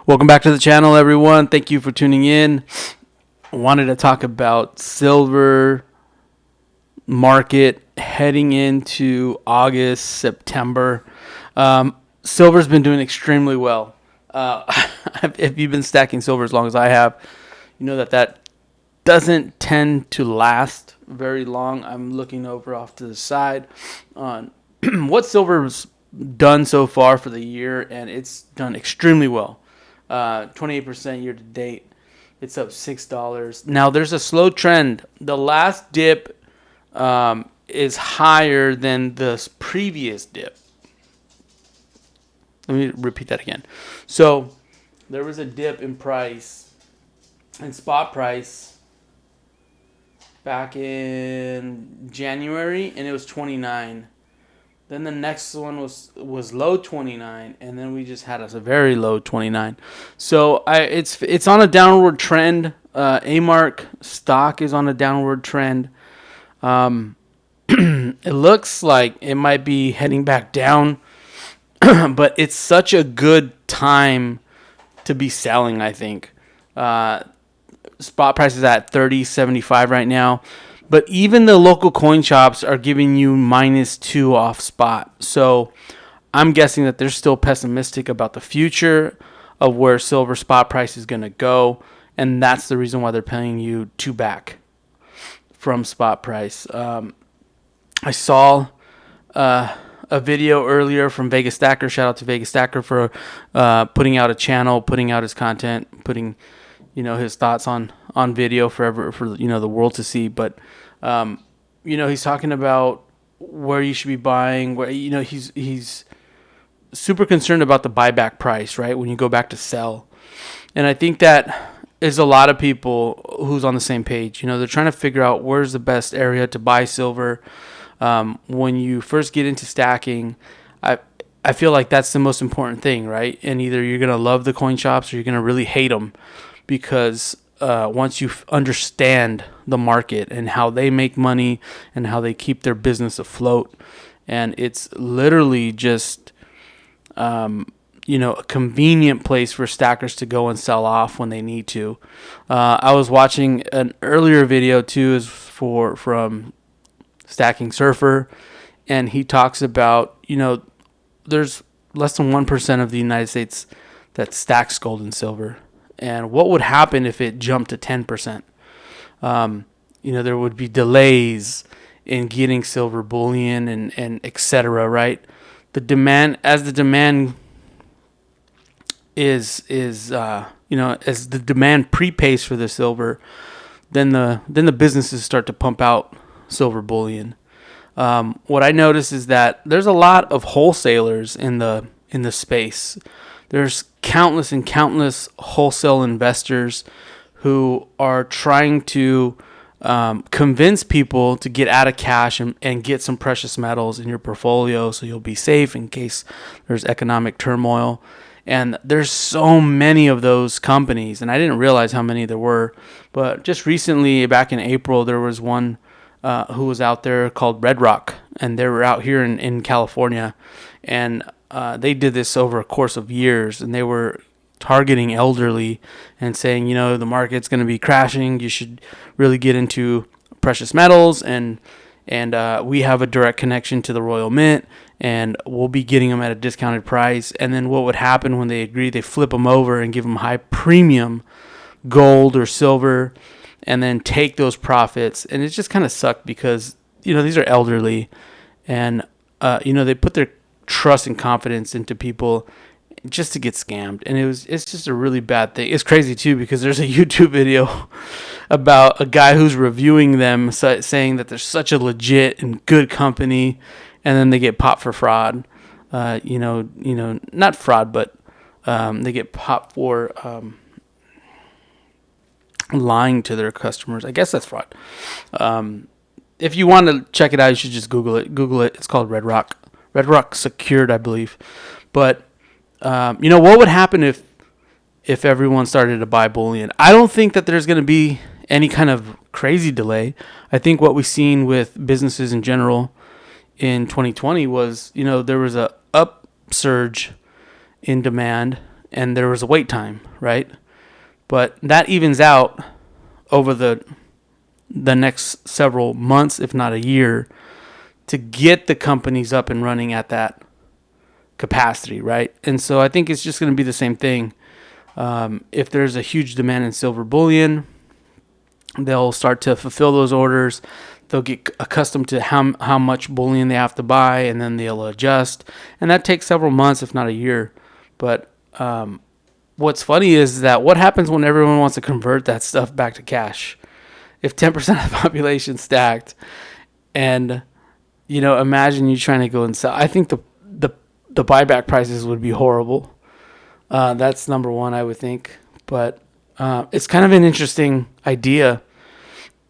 Welcome back to the channel, everyone. Thank you for tuning in. I wanted to talk about silver market heading into August, September. Silver's been doing extremely well. If you've been stacking silver as long as I have, you know that doesn't tend to last very long. I'm looking over off to the side on what silver's done so far for the year, and it's done extremely well. 28% year to date. It's up $6. Now there's a slow trend. The last dip is higher than the previous dip. Let me repeat that again. So there was a dip in price, in spot price, back in January, and it was 29. Then the next one was low 29, and then we just had a very low 29. So it's on a downward trend. A-Mark stock is on a downward trend. It looks like it might be heading back down, but it's such a good time to be selling, I think. Spot price is at $30.75 right now. But even the local coin shops are giving you -2 off spot. So I'm guessing that they're still pessimistic about the future of where silver spot price is going to go. And that's the reason why they're paying you 2 back from spot price. I saw a video earlier from Vegas Stacker. Shout out to Vegas Stacker for putting out a channel, putting out his content, putting his thoughts on video for the world to see. But he's talking about where you should be buying, where he's super concerned about the buyback price, right? When you go back to sell. And I think that is a lot of people who's on the same page. They're trying to figure out where's the best area to buy silver. When you first get into stacking, I feel like that's the most important thing, right? And either you're going to love the coin shops or you're going to really hate them, because once you understand the market and how they make money and how they keep their business afloat, and it's literally just a convenient place for stackers to go and sell off when they need to. I was watching an earlier video too, is from Stacking Surfer, and he talks about there's less than 1% of the United States that stacks gold and silver. And what would happen if it jumped to 10%? There would be delays in getting silver bullion and et cetera, right? The demand is as the demand prepays for the silver, then the businesses start to pump out silver bullion. What I notice is that there's a lot of wholesalers in the space. There's countless wholesale investors who are trying to convince people to get out of cash and get some precious metals in your portfolio so you'll be safe in case there's economic turmoil. And there's so many of those companies, and I didn't realize how many there were. But just recently, back in April, there was one who was out there called Red Rock, and they were out here in California. And they did this over a course of years, and they were targeting elderly and saying, the market's going to be crashing. You should really get into precious metals, and we have a direct connection to the Royal Mint, and we'll be getting them at a discounted price. And then what would happen when they agree? They flip them over and give them high premium gold or silver, and then take those profits. And it just kind of sucked because these are elderly, and they put their trust and confidence into people just to get scammed, and it's just a really bad thing. It's crazy too because there's a YouTube video about a guy who's reviewing them, saying that they're such a legit and good company, and then they get popped for fraud. Not fraud, but they get popped for lying to their customers. I guess that's fraud. If you want to check it out, you should just Google it. It's called Red Rock. Red Rock Secured, I believe. But what would happen if everyone started to buy bullion? I don't think that there's going to be any kind of crazy delay. I think what we've seen with businesses in general in 2020 was, there was a upsurge in demand and there was a wait time, right? But that evens out over the next several months, if not a year, to get the companies up and running at that capacity, right? And so I think it's just going to be the same thing. If there's a huge demand in silver bullion, they'll start to fulfill those orders. They'll get accustomed to how much bullion they have to buy, and then they'll adjust. And that takes several months, if not a year. But what's funny is that what happens when everyone wants to convert that stuff back to cash? If 10% of the population stacked, and imagine you trying to go and sell. I think the buyback prices would be horrible. That's number one, I would think. But it's kind of an interesting idea,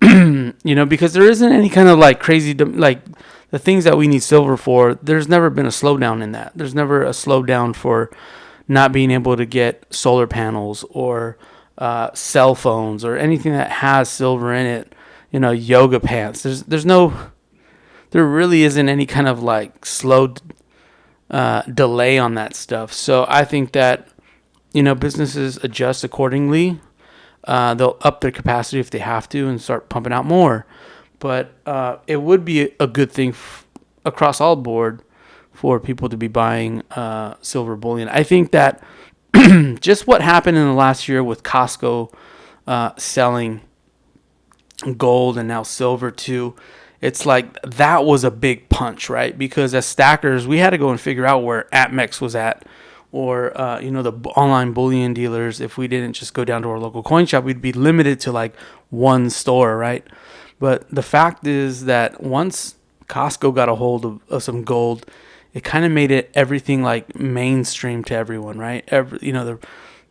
because there isn't any kind of like crazy, like the things that we need silver for. There's never been a slowdown in that. There's never a slowdown for not being able to get solar panels or cell phones or anything that has silver in it. Yoga pants. There really isn't any kind of like slow delay on that stuff. So I think that businesses adjust accordingly. They'll up their capacity if they have to and start pumping out more. But it would be a good thing across all board for people to be buying silver bullion. I think that just what happened in the last year with Costco selling gold and now silver too, it's like that was a big punch, right? Because as stackers, we had to go and figure out where APMEX was at, or the online bullion dealers. If we didn't just go down to our local coin shop, we'd be limited to like one store, right? But the fact is that once Costco got a hold of some gold, it kind of made it everything like mainstream to everyone, right? The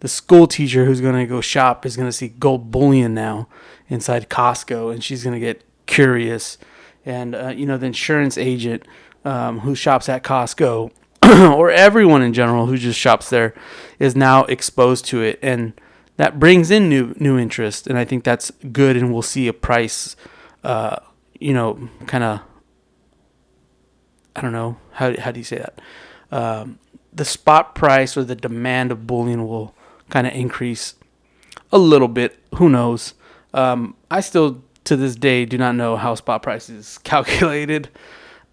school teacher who's going to go shop is going to see gold bullion now inside Costco, and she's going to get curious. And the insurance agent who shops at Costco or everyone in general who just shops there is now exposed to it, and that brings in new interest. And I think that's good, and we'll see a price, kind of, I don't know, how do you say that? The spot price or the demand of bullion will kind of increase a little bit. Who knows? I still, to this day, do not know how spot price is calculated.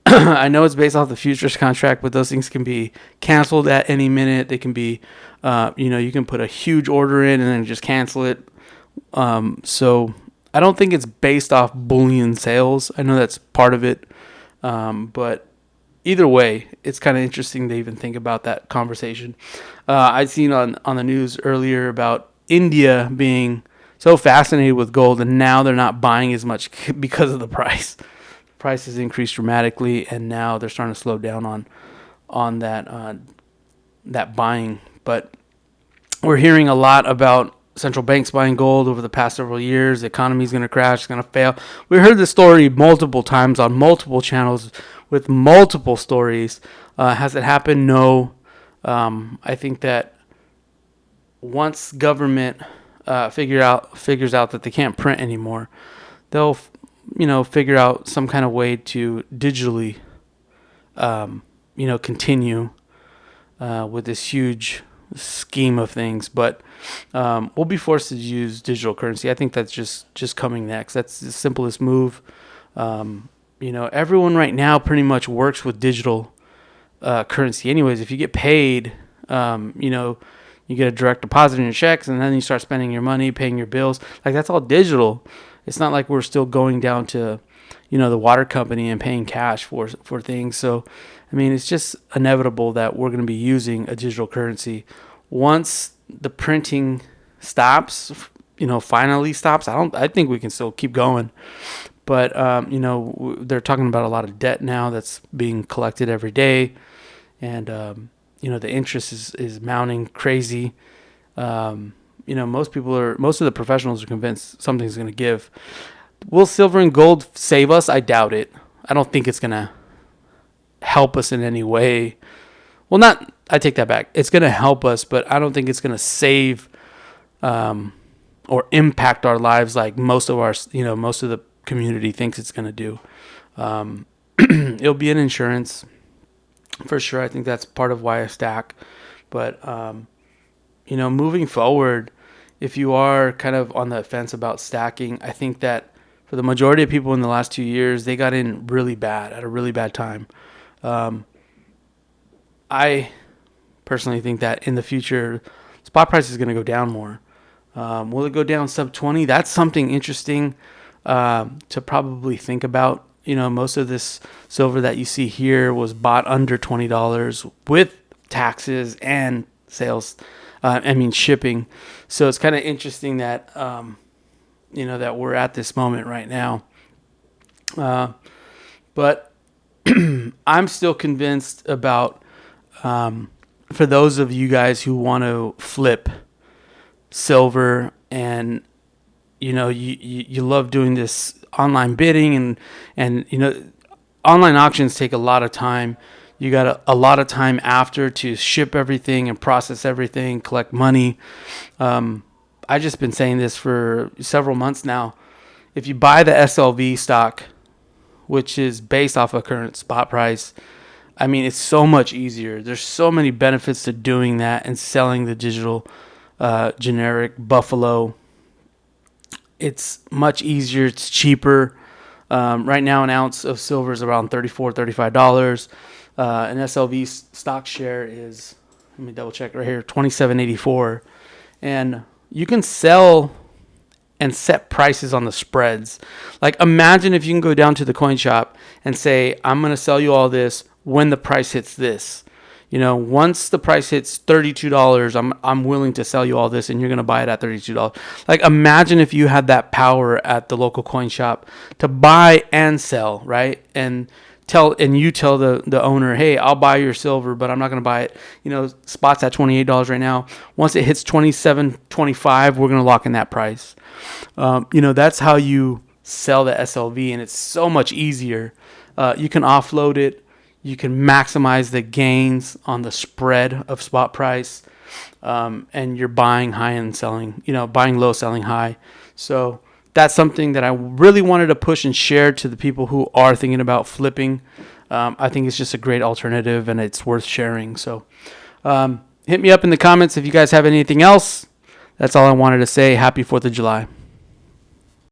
I know it's based off the futures contract, but those things can be canceled at any minute. They can be, you can put a huge order in and then just cancel it. So I don't think it's based off bullion sales. I know that's part of it. But either way, it's kind of interesting to even think about that conversation. I'd seen on the news earlier about India being so fascinated with gold, and now they're not buying as much because of the price. The price has increased dramatically, and now they're starting to slow down on that buying. But we're hearing a lot about central banks buying gold over the past several years. The economy is going to crash, it's going to fail. We heard the story multiple times on multiple channels with multiple stories. Has it happened? No. I think that once government figures out that they can't print anymore, they'll figure out some kind of way to digitally continue with this huge scheme of things. But we'll be forced to use digital currency. I think that's just coming next. That's the simplest move. Everyone right now pretty much works with digital currency anyways. If you get paid, you get a direct deposit in your checks, and then you start spending your money, paying your bills. Like, that's all digital. It's not like we're still going down to, the water company and paying cash for things. So, I mean, it's just inevitable that we're going to be using a digital currency. Once the printing stops, finally stops, I think we can still keep going. But, they're talking about a lot of debt now that's being collected every day. And, the interest is mounting crazy. Most of the professionals are convinced something's going to give. Will silver and gold save us? I doubt it. I don't think it's going to help us in any way. Well, I take that back. It's going to help us, but I don't think it's going to save or impact our lives like most of the community thinks it's going to do. It'll be an insurance for sure. I think that's part of why I stack. But moving forward, if you are kind of on the fence about stacking, I think that for the majority of people in the last 2 years, they got in really bad at a really bad time. I personally think that in the future, spot price is going to go down more. Will it go down sub 20? That's something interesting to probably think about. Most of this silver that you see here was bought under $20 with taxes and sales. Shipping. So it's kind of interesting that, that we're at this moment right now. But I'm still convinced about, for those of you guys who want to flip silver and, you love doing this online bidding and online auctions take a lot of time. You got a lot of time after to ship everything and process everything, collect money. I've just been saying this for several months now. If you buy the SLV stock, which is based off of current spot price, it's so much easier. There's so many benefits to doing that and selling the digital generic Buffalo. It's much easier. It's cheaper. Right now, an ounce of silver is around $34, $35. An SLV stock share is, let me double check right here, $27.84. And you can sell and set prices on the spreads. Like, imagine if you can go down to the coin shop and say, I'm going to sell you all this when the price hits this. Once the price hits $32, I'm willing to sell you all this, and you're going to buy it at $32. Like, imagine if you had that power at the local coin shop to buy and sell, right? And you tell the owner, hey, I'll buy your silver, but I'm not going to buy it. Spot's at $28 right now. Once it hits $27.25, we're going to lock in that price. That's how you sell the SLV, and it's so much easier. You can offload it. You can maximize the gains on the spread of spot price, and you're buying high and selling, buying low, selling high. So that's something that I really wanted to push and share to the people who are thinking about flipping. I think it's just a great alternative, and it's worth sharing. So hit me up in the comments if you guys have anything else. That's all I wanted to say. Happy 4th of July.